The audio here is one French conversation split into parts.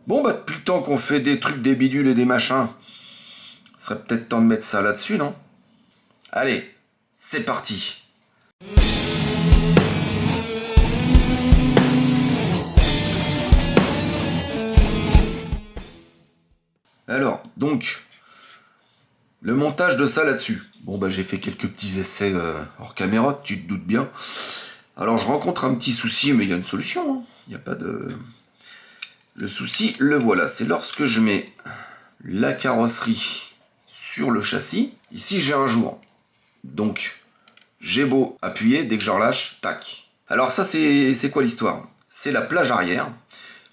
Bon, bah, depuis le temps qu'on fait des trucs, des bidules et des machins, serait peut-être temps de mettre ça là-dessus, non? Allez, c'est parti. Alors, donc, le montage de ça là-dessus. Bon, bah, j'ai fait quelques petits essais hors caméra, tu te doutes bien. Alors, je rencontre un petit souci, mais il y a une solution, hein. Il n'y a pas de... Le souci, le voilà. C'est lorsque je mets la carrosserie sur le châssis. Ici, j'ai un jour. Donc, j'ai beau appuyer, dès que je relâche, tac. Alors ça, c'est quoi l'histoire? C'est la plage arrière,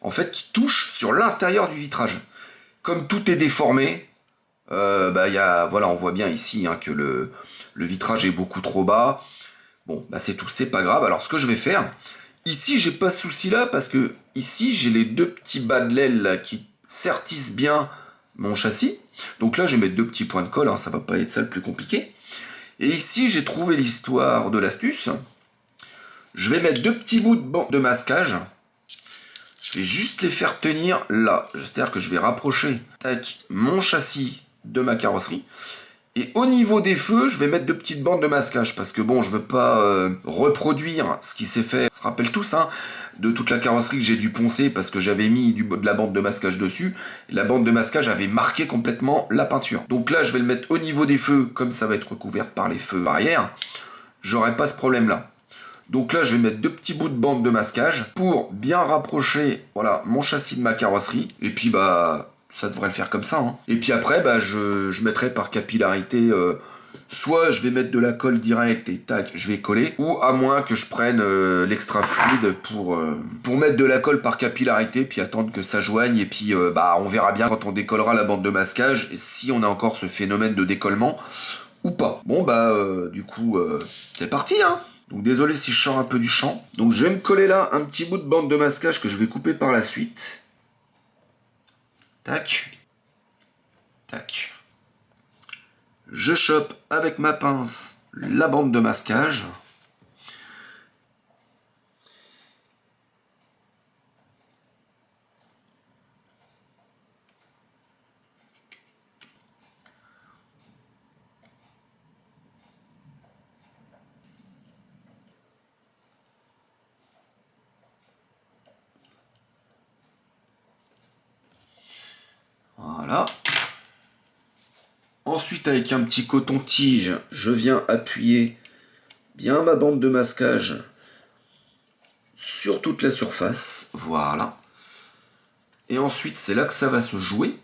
en fait, qui touche sur l'intérieur du vitrage. Comme tout est déformé, bah, voilà, on voit bien ici hein, que le vitrage est beaucoup trop bas. Bon, bah c'est tout, c'est pas grave. Alors ce que je vais faire, ici j'ai pas ce souci là parce que ici j'ai les deux petits bas de l'aile là qui sertissent bien mon châssis. Donc là je vais mettre deux petits points de colle, hein, ça va pas être ça le plus compliqué. Et ici j'ai trouvé l'histoire de l'astuce. Je vais mettre deux petits bouts de masquage. Je vais juste les faire tenir là. C'est-à-dire que je vais rapprocher tac, mon châssis de ma carrosserie. Et au niveau des feux, je vais mettre deux petites bandes de masquage parce que bon, je veux pas reproduire ce qui s'est fait. On se rappelle tous, hein, de toute la carrosserie que j'ai dû poncer parce que j'avais mis de la bande de masquage dessus. La bande de masquage avait marqué complètement la peinture. Donc là, je vais le mettre au niveau des feux, comme ça va être recouvert par les feux arrière. J'aurai pas ce problème-là. Donc là, je vais mettre deux petits bouts de bande de masquage pour bien rapprocher, voilà, mon châssis de ma carrosserie. Et puis bah, ça devrait le faire comme ça, hein. Et puis après, bah, je mettrai par capillarité, soit je vais mettre de la colle directe et tac, je vais coller, ou à moins que je prenne l'extra fluide pour mettre de la colle par capillarité, puis attendre que ça joigne, et puis bah, on verra bien quand on décollera la bande de masquage, si on a encore ce phénomène de décollement, ou pas. Bon bah, du coup, c'est parti, hein. Donc désolé si je sors un peu du champ. Donc je vais me coller là un petit bout de bande de masquage que je vais couper par la suite. Tac. Tac. Je chope avec ma pince la bande de masquage. Voilà. Ensuite, avec un petit coton-tige, je viens appuyer bien ma bande de masquage sur toute la surface. Voilà. Et ensuite, c'est là que ça va se jouer.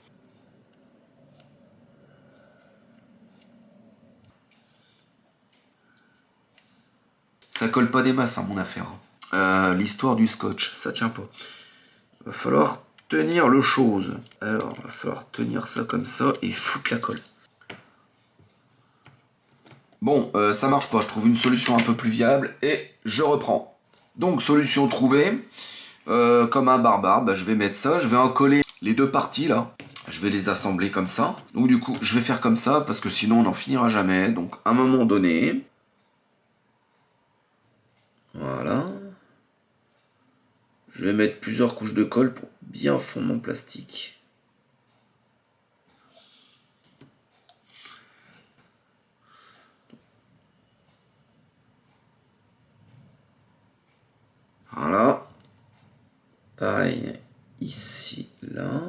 Ça colle pas des masses, hein, mon affaire. L'histoire du scotch, ça tient pas. Va falloir tenir le chose. Alors, va falloir tenir ça comme ça et foutre la colle. Bon, ça marche pas. Je trouve une solution un peu plus viable et je reprends. Donc, solution trouvée. Comme un barbare, bah, je vais mettre ça. Je vais en coller les deux parties là. Je vais les assembler comme ça. Donc, du coup, je vais faire comme ça parce que sinon, on n'en finira jamais. Donc, à un moment donné. Voilà. Je vais mettre plusieurs couches de colle pour bien fondre mon plastique. Voilà. Pareil, ici, là.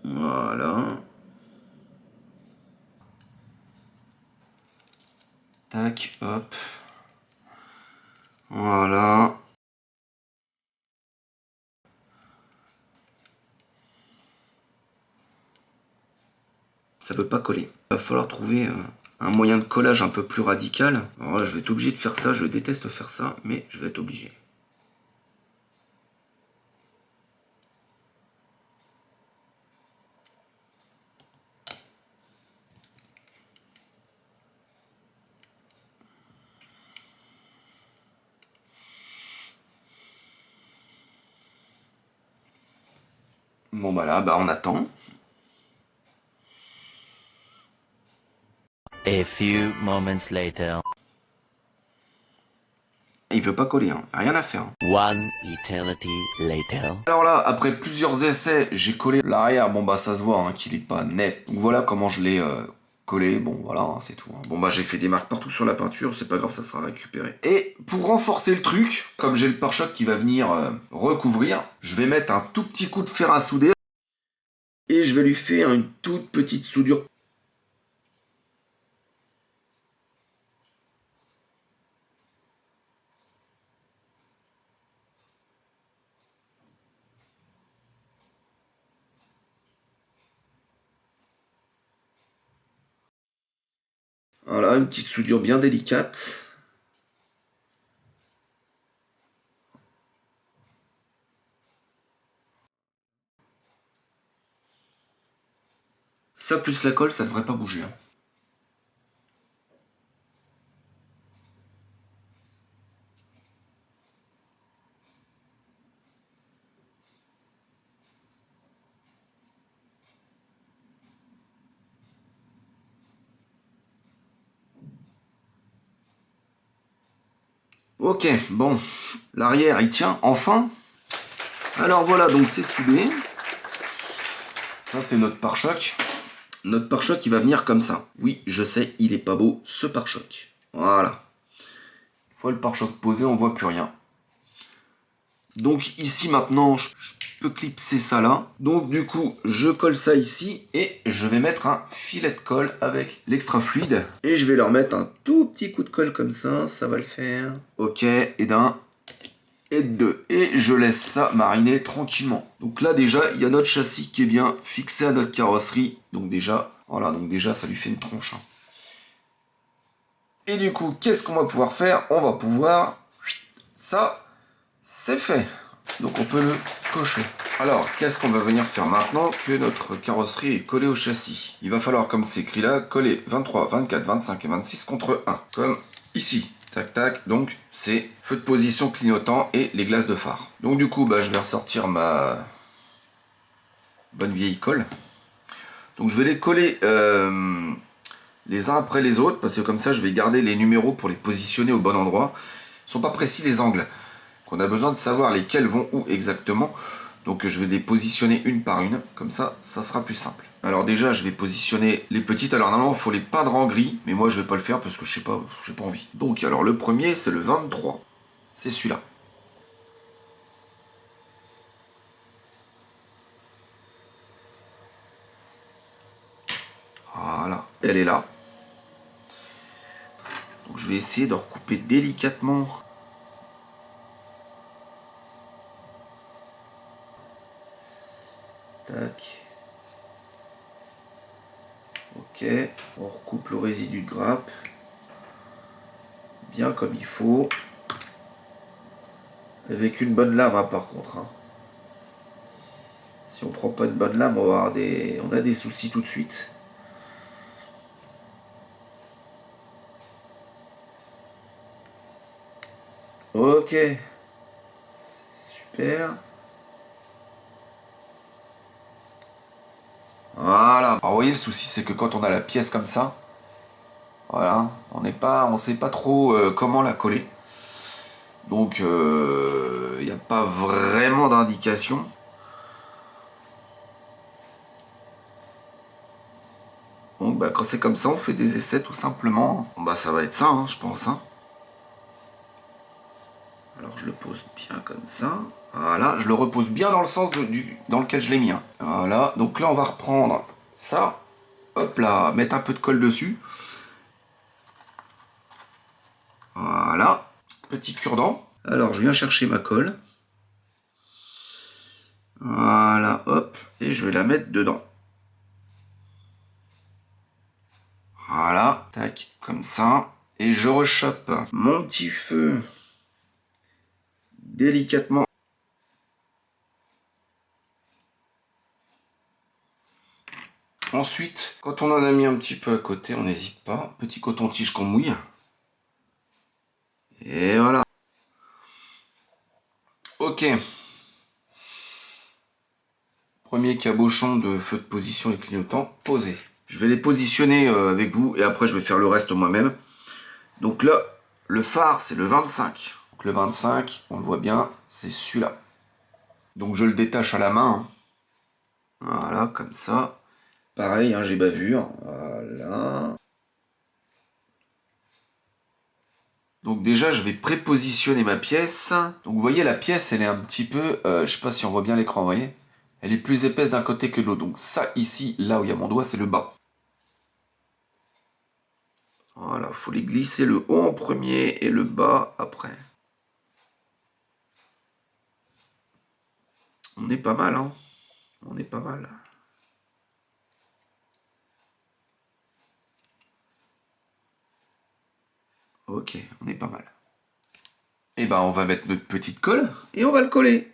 Voilà. Tac, hop. Voilà. Ça veut pas coller. Il va falloir trouver un moyen de collage un peu plus radical. Alors là, je vais être obligé de faire ça. Je déteste faire ça, mais je vais être obligé. Bon bah là, bah on attend. A few moments later. il veut pas coller, hein. Rien à faire. Hein. One eternity later. Alors là, après plusieurs essais, j'ai collé l'arrière. Bon bah ça se voit hein, qu'il est pas net. Donc voilà comment je l'ai collé. Bon voilà, hein, c'est tout. Hein. Bon bah j'ai fait des marques partout sur la peinture, c'est pas grave, ça sera récupéré. Et pour renforcer le truc, comme j'ai le pare-choc qui va venir recouvrir, je vais mettre un tout petit coup de fer à souder. Et je vais lui faire une toute petite soudure. Voilà, une petite soudure bien délicate. Ça plus la colle, ça devrait pas bouger. Hein. Ok, bon, l'arrière il tient, enfin. Alors voilà, donc c'est soudé. Ça c'est notre pare-choc. Notre pare-choc il va venir comme ça. Oui, je sais, il est pas beau ce pare-choc. Voilà. Une fois le pare-choc posé, on voit plus rien. Donc ici maintenant, je peux clipser ça là. Donc du coup, je colle ça ici et je vais mettre un filet de colle avec l'extra fluide. Et je vais leur mettre un tout petit coup de colle comme ça va le faire. Ok, et d'un, et de deux. Et je laisse ça mariner tranquillement. Donc là déjà, il y a notre châssis qui est bien fixé à notre carrosserie. Donc déjà, voilà, donc déjà ça lui fait une tronche. Hein. Et du coup, qu'est-ce qu'on va pouvoir faire? On va pouvoir... Ça, c'est fait. Donc on peut le cocher. Alors, qu'est-ce qu'on va venir faire maintenant que notre carrosserie est collée au châssis? Il va falloir, comme c'est écrit là, coller 23, 24, 25 et 26 contre 1. Comme ici. Tac, tac. Donc, c'est feu de position clignotant et les glaces de phare. Donc du coup, bah, je vais ressortir ma bonne vieille colle. Donc je vais les coller les uns après les autres, parce que comme ça, je vais garder les numéros pour les positionner au bon endroit. Ils sont pas précis les angles. On a besoin de savoir lesquels vont où exactement. Donc je vais les positionner une par une. Comme ça, ça sera plus simple. Alors déjà, je vais positionner les petites. Alors normalement, il faut les peindre en gris. Mais moi, je vais pas le faire parce que je sais pas, j'ai pas envie. Donc alors le premier, c'est le 23. C'est celui-là. Voilà, elle est là. Donc je vais essayer de recouper délicatement. Tac. Ok, on recoupe le résidu de grappe. Bien comme il faut. Avec une bonne lame hein, par contre. Hein. Si on prend pas de bonne lame, on va avoir on a des soucis tout de suite. Ok, c'est super. Voilà. Alors vous voyez, le souci c'est que quand on a la pièce comme ça, voilà, on sait pas trop comment la coller. Donc il n'y a pas vraiment d'indication. Donc bah, quand c'est comme ça, on fait des essais tout simplement. Bon, bah ça va être ça, hein, je pense. Hein. Alors je le pose bien comme ça. Voilà, je le repose bien dans le sens dans lequel je l'ai mis. Hein. Voilà, donc là on va reprendre ça. Hop là, mettre un peu de colle dessus. Voilà, petit cure-dent. Alors je viens chercher ma colle. Voilà, hop, et je vais la mettre dedans. Voilà, tac, comme ça. Et je rechoppe mon petit feu délicatement. Ensuite, quand on en a mis un petit peu à côté, on n'hésite pas. Petit coton-tige qu'on mouille. Et voilà. Ok. Premier cabochon de feu de position et clignotant posé. Je vais les positionner avec vous et après je vais faire le reste moi-même. Donc là, le phare c'est le 25. Donc le 25, on le voit bien, c'est celui-là. Donc je le détache à la main. Hein. Voilà, comme ça. Pareil, hein, j'ai bavure. Voilà. Donc déjà, je vais prépositionner ma pièce. Donc vous voyez, la pièce, elle est un petit peu... je sais pas si on voit bien l'écran, vous voyez. Elle est plus épaisse d'un côté que de l'autre. Donc ça, ici, là où il y a mon doigt, c'est le bas. Voilà, il faut les glisser le haut en premier et le bas après. On est pas mal, hein. On est pas mal. Ok, on est pas mal. Et ben, on va mettre notre petite colle et on va le coller.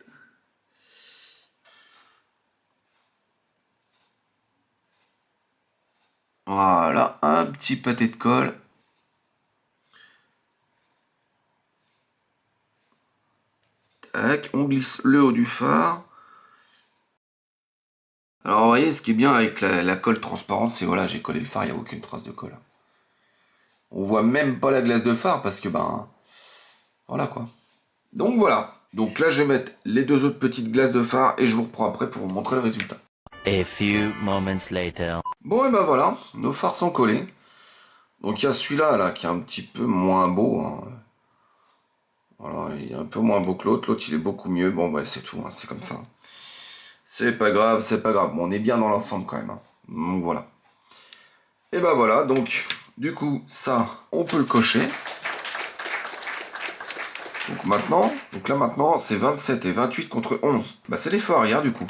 Voilà, un petit pâté de colle. Tac, on glisse le haut du phare. Alors, vous voyez, ce qui est bien avec la colle transparente, c'est voilà, j'ai collé le phare, il n'y a aucune trace de colle. On voit même pas la glace de phare parce que, ben, voilà quoi. Donc voilà. Donc là, je vais mettre les deux autres petites glaces de phare et je vous reprends après pour vous montrer le résultat. A few moments later. Bon, et ben voilà, nos phares sont collés. Donc il y a celui-là là, qui est un petit peu moins beau. Hein. Voilà, il est un peu moins beau que l'autre. L'autre, il est beaucoup mieux. Bon, bah, c'est tout, hein, c'est comme ça. C'est pas grave, c'est pas grave. Bon, on est bien dans l'ensemble quand même. Hein. Donc voilà. Et ben voilà, donc du coup, ça, on peut le cocher. Donc là maintenant, c'est 27 et 28 contre 11. Bah c'est les feux arrière du coup.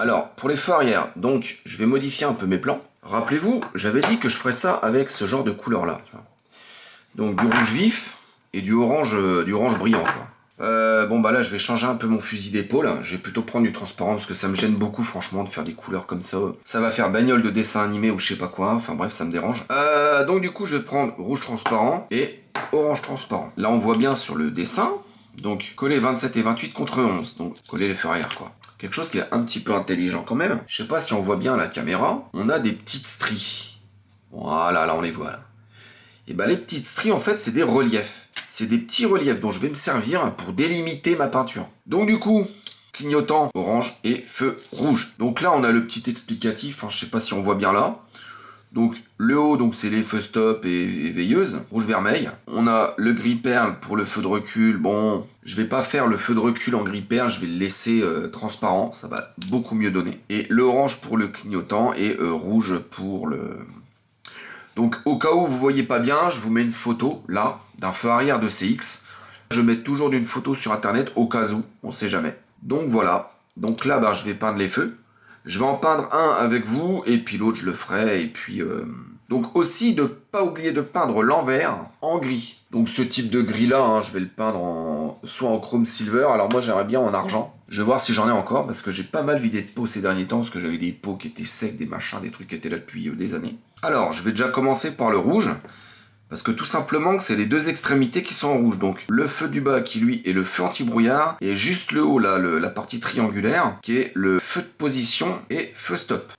Alors, pour les feux arrière, donc je vais modifier un peu mes plans. Rappelez-vous, j'avais dit que je ferais ça avec ce genre de couleur-là. Donc du rouge vif et du orange brillant. Quoi. Bon bah là, je vais changer un peu mon fusil d'épaule. Je vais plutôt prendre du transparent parce que ça me gêne beaucoup franchement de faire des couleurs comme ça. Ça va faire bagnole de dessin animé ou je sais pas quoi. Enfin bref, ça me dérange. Donc du coup, je vais prendre rouge transparent et orange transparent. Là, on voit bien sur le dessin. Donc coller 27 et 28 contre 11. Donc coller les feux arrière quoi. Quelque chose qui est un petit peu intelligent quand même. Je sais pas si on voit bien à la caméra. On a des petites stries. Voilà, là on les voit là. Et ben les petites stries en fait c'est des reliefs. C'est des petits reliefs dont je vais me servir pour délimiter ma peinture. Donc du coup, clignotant orange et feu rouge. Donc là on a le petit explicatif, je sais pas si on voit bien là. Donc le haut, donc c'est les feux stop et veilleuse, rouge-vermeil. On a le gris perle pour le feu de recul. Bon, je vais pas faire le feu de recul en gris perle, je vais le laisser transparent, ça va beaucoup mieux donner. Et le orange pour le clignotant et rouge pour le... Donc au cas où vous voyez pas bien, je vous mets une photo là d'un feu arrière de CX. Je mets toujours d'une photo sur internet au cas où, on sait jamais. Donc voilà, donc là je vais peindre les feux. Je vais en peindre un avec vous, et puis l'autre je le ferai, et puis... Donc aussi, de pas oublier de peindre l'envers en gris. Donc ce type de gris-là, je vais le peindre soit en chrome silver, alors moi j'aimerais bien en argent. Je vais voir si j'en ai encore, parce que j'ai pas mal vidé de peau ces derniers temps, parce que j'avais des peaux qui étaient secs, des machins, des trucs qui étaient là depuis des années. Alors, je vais déjà commencer par le rouge. Parce que tout simplement, c'est les deux extrémités qui sont en rouge. Donc le feu du bas qui lui est le feu anti-brouillard. Et juste le haut, là, la partie triangulaire, qui est le feu de position et feu stop.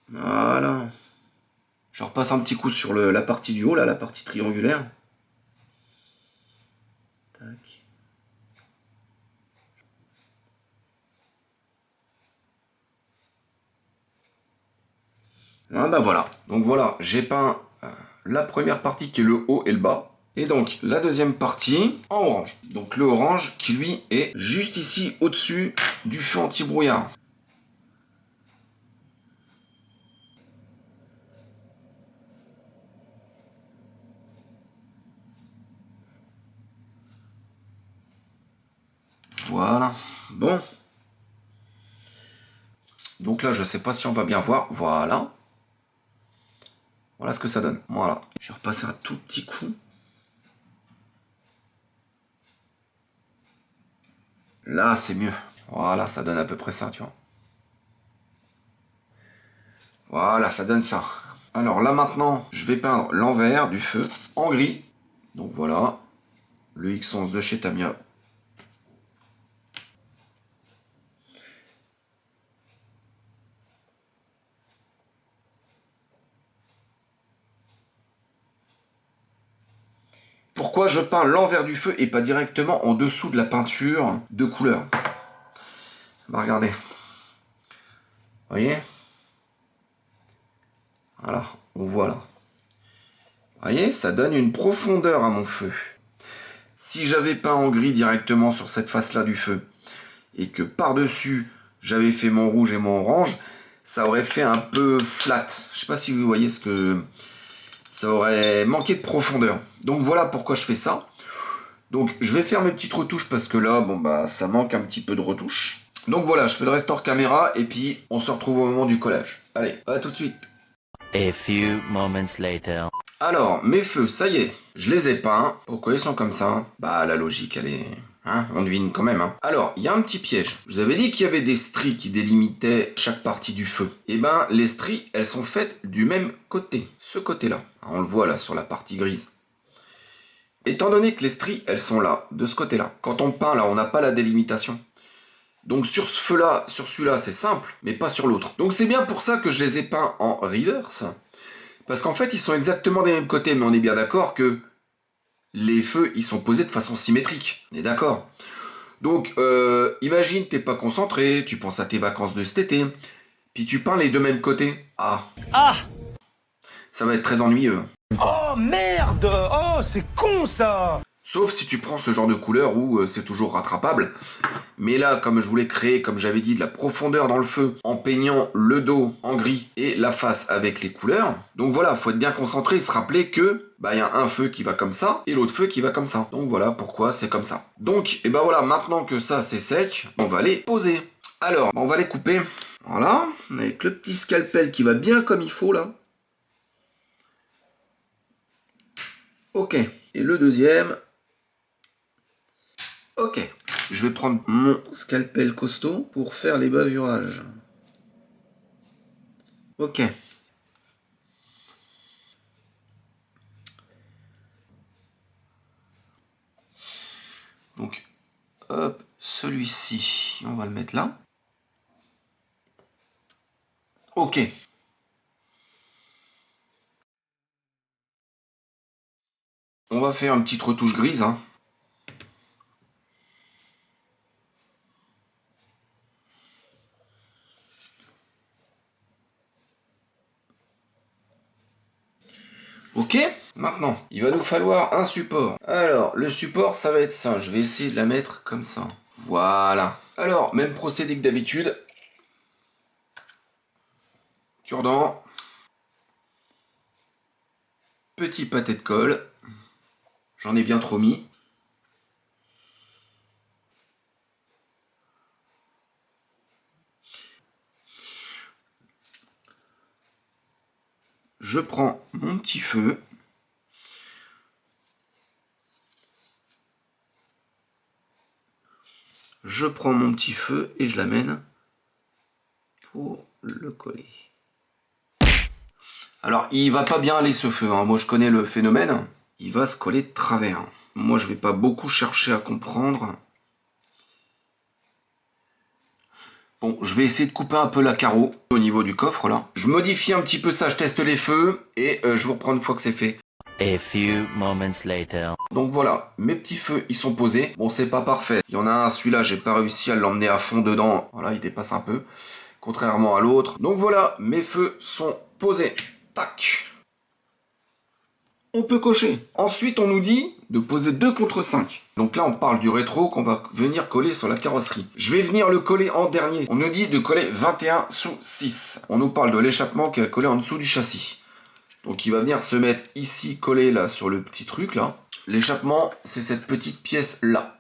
Voilà. Je repasse un petit coup sur la partie du haut, là, la partie triangulaire. Tac. Ah bah voilà. Donc voilà, j'ai peint la première partie qui est le haut et le bas. Et donc la deuxième partie en orange. Donc le orange qui lui est juste ici au-dessus du feu anti-brouillard. Voilà. Bon. Donc là, je sais pas si on va bien voir. Voilà. Voilà ce que ça donne. Voilà. Je vais repasser un tout petit coup. Là, c'est mieux. Voilà, ça donne à peu près ça, tu vois. Voilà, ça donne ça. Alors là, maintenant, je vais peindre l'envers du feu en gris. Donc voilà, le X11 de chez Tamiya. Pourquoi je peins l'envers du feu et pas directement en dessous de la peinture de couleur? Bah regardez. Vous voyez? Voilà, on voit là. Vous voyez, ça donne une profondeur à mon feu. Si j'avais peint en gris directement sur cette face-là du feu, et que par-dessus, j'avais fait mon rouge et mon orange, ça aurait fait un peu flat. Je sais pas si vous voyez ce que... Ça aurait manqué de profondeur. Donc voilà pourquoi je fais ça. Donc je vais faire mes petites retouches parce que là, bon bah ça manque un petit peu de retouches. Donc voilà, je fais le restore caméra et puis on se retrouve au moment du collage. Allez, à tout de suite. A few moments later. Alors, mes feux, ça y est, je les ai peints. Pourquoi ils sont comme ça? Bah la logique, elle est... Hein, on devine quand même. Hein. Alors, il y a un petit piège. Je vous avais dit qu'il y avait des stries qui délimitaient chaque partie du feu. Et ben, les stries, elles sont faites du même côté. Ce côté-là. On le voit là sur la partie grise. Étant donné que les stries, elles sont là, de ce côté-là. Quand on peint là, on n'a pas la délimitation. Donc sur ce feu-là, sur celui-là, c'est simple, mais pas sur l'autre. Donc c'est bien pour ça que je les ai peints en reverse. Parce qu'en fait, ils sont exactement des mêmes côtés, mais on est bien d'accord que les feux, ils sont posés de façon symétrique. On est d'accord. Donc, imagine, t'es pas concentré, tu penses à tes vacances de cet été, puis tu peins les deux mêmes côtés. Ah. Ça va être très ennuyeux. Oh merde! Oh, c'est con ça! Sauf si tu prends ce genre de couleur où c'est toujours rattrapable. Mais là, comme je voulais créer, comme j'avais dit, de la profondeur dans le feu, en peignant le dos en gris et la face avec les couleurs. Donc voilà, faut être bien concentré et se rappeler que bah y a un feu qui va comme ça et l'autre feu qui va comme ça. Donc voilà pourquoi c'est comme ça. Donc, et ben voilà, maintenant que ça c'est sec, on va les poser. Alors, on va les couper. Voilà, avec le petit scalpel qui va bien comme il faut là. Ok, et le deuxième. Ok, je vais prendre mon scalpel costaud pour faire les bavurages. Ok. Donc, hop, celui-ci, on va le mettre là. Ok. On va faire une petite retouche grise, hein. Ok, maintenant, il va nous falloir un support. Alors, le support, ça va être ça. Je vais essayer de la mettre comme ça. Voilà. Alors, même procédé que d'habitude. Cure-dent. Petit pâté de colle. J'en ai bien trop mis. Je prends mon petit feu. Je prends mon petit feu et je l'amène pour le coller. Alors, il va pas bien aller ce feu, hein. Moi je connais le phénomène. Il va se coller de travers. Moi je vais pas beaucoup chercher à comprendre. Bon, je vais essayer de couper un peu la carreau au niveau du coffre là. Je modifie un petit peu ça, je teste les feux et je vous reprends une fois que c'est fait. A few moments later. Donc voilà, mes petits feux, ils sont posés. Bon, c'est pas parfait. Il y en a un, celui-là, j'ai pas réussi à l'emmener à fond dedans. Voilà, il dépasse un peu, contrairement à l'autre. Donc voilà, mes feux sont posés. Tac. On peut cocher. Ensuite, on nous dit de poser 2 contre 5. Donc là, on parle du rétro qu'on va venir coller sur la carrosserie. Je vais venir le coller en dernier. On nous dit de coller 21 sous 6. On nous parle de l'échappement qui va coller en dessous du châssis. Donc il va venir se mettre ici, collé là, sur le petit truc là. L'échappement, c'est cette petite pièce là.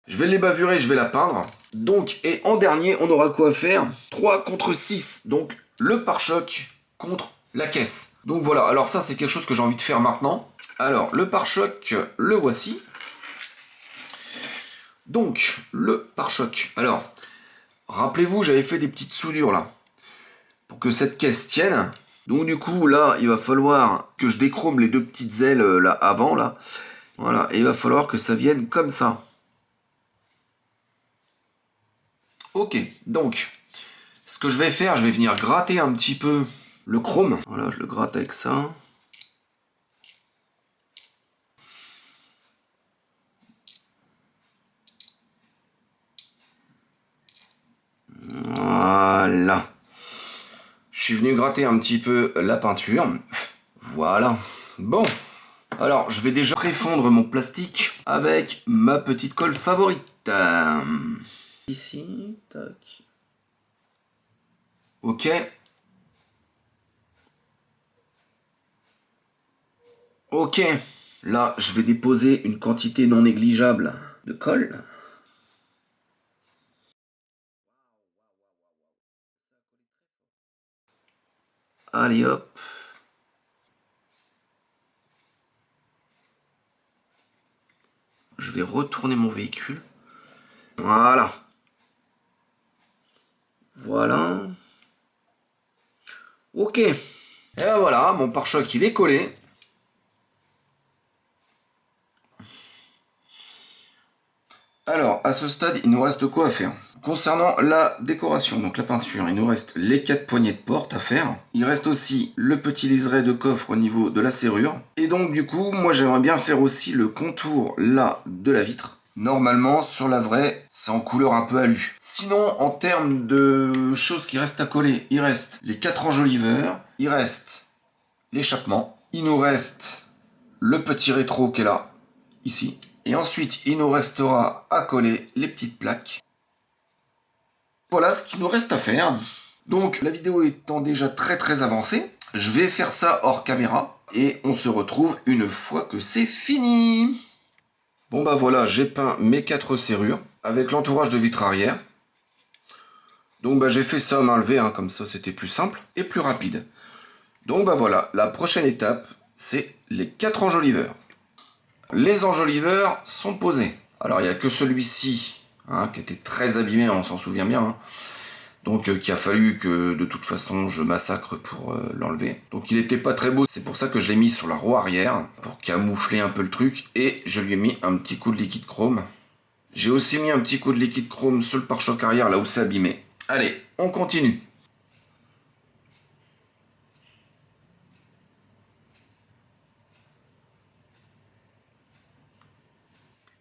Je vais les bavurer, je vais la peindre. Donc, et en dernier, on aura quoi faire? 3 contre 6. Donc, le pare-choc contre la caisse. Donc voilà, alors ça c'est quelque chose que j'ai envie de faire maintenant. Alors, le pare-choc, le voici. Donc, le pare-choc. Alors, rappelez-vous, j'avais fait des petites soudures là, pour que cette caisse tienne. Donc du coup, là, il va falloir que je déchrome les deux petites ailes là avant, là. Voilà, et il va falloir que ça vienne comme ça. Ok, donc, ce que je vais faire, je vais venir gratter un petit peu le chrome. Voilà, je le gratte avec ça. Voilà. Je suis venu gratter un petit peu la peinture. Voilà. Bon. Alors, je vais déjà préfondre mon plastique avec ma petite colle favorite. Ici, tac. Ok. Ok. Là, je vais déposer une quantité non négligeable de colle. Allez hop. Je vais retourner mon véhicule. Voilà. Voilà. Ok. Et ben voilà, mon pare-choc il est collé. Alors, à ce stade, il nous reste quoi à faire? Concernant la décoration, donc la peinture, il nous reste les 4 poignées de porte à faire. Il reste aussi le petit liseré de coffre au niveau de la serrure. Et donc du coup, moi j'aimerais bien faire aussi le contour là de la vitre. Normalement, sur la vraie, c'est en couleur un peu alu. Sinon, en termes de choses qui restent à coller, il reste les 4 enjoliveurs, il reste l'échappement, il nous reste le petit rétro qui est là, ici. Et ensuite, il nous restera à coller les petites plaques. Voilà ce qu'il nous reste à faire. Donc, la vidéo étant déjà très avancée, je vais faire ça hors caméra. Et on se retrouve une fois que c'est fini. Bon bah voilà, j'ai peint mes 4 serrures avec l'entourage de vitre arrière. Donc bah j'ai fait ça à main levée, hein, comme ça c'était plus simple et plus rapide. Donc bah voilà, la prochaine étape, c'est les 4 enjoliveurs. Les enjoliveurs sont posés. Alors il n'y a que celui-ci hein, qui était très abîmé, on s'en souvient bien. Hein. Donc qu'il a fallu que de toute façon je massacre pour l'enlever. Donc il n'était pas très beau, c'est pour ça que je l'ai mis sur la roue arrière, pour camoufler un peu le truc. Et je lui ai mis un petit coup de liquide chrome. J'ai aussi mis un petit coup de liquide chrome sur le pare-choc arrière, là où c'est abîmé. Allez, on continue.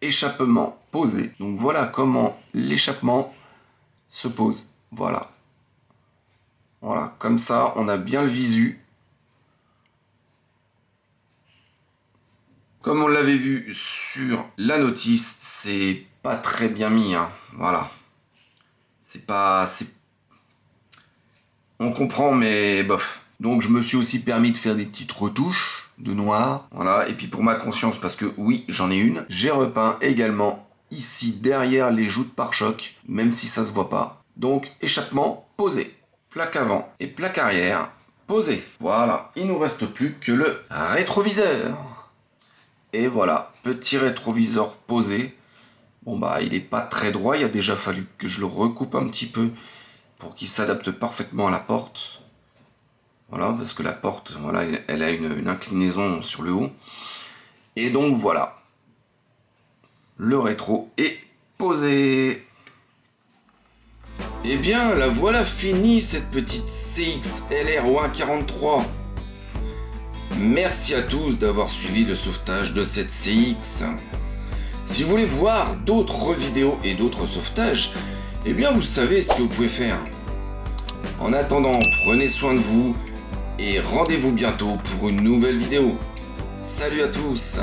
Échappement posé. Donc voilà comment l'échappement se pose. Voilà. Voilà, comme ça, on a bien le visu. Comme on l'avait vu sur la notice, c'est pas très bien mis. Hein. Voilà. C'est pas... On comprend, mais bof. Donc je me suis aussi permis de faire des petites retouches de noir. Voilà, et puis pour ma conscience, parce que oui, j'en ai une, j'ai repeint également ici derrière les joues de pare-choc, même si ça se voit pas. Donc échappement posé, plaque avant et plaque arrière posé. Voilà, il nous reste plus que le rétroviseur. Et voilà, petit rétroviseur posé. Bon bah il est pas très droit, il a déjà fallu que je le recoupe un petit peu pour qu'il s'adapte parfaitement à la porte. Voilà, parce que la porte, voilà, elle a une inclinaison sur le haut. Et donc voilà. Le rétro est posé. Et bien, la voilà finie, cette petite CX LR-143. Merci à tous d'avoir suivi le sauvetage de cette CX. Si vous voulez voir d'autres vidéos et d'autres sauvetages, eh bien vous savez ce que vous pouvez faire. En attendant, prenez soin de vous et rendez-vous bientôt pour une nouvelle vidéo. Salut à tous!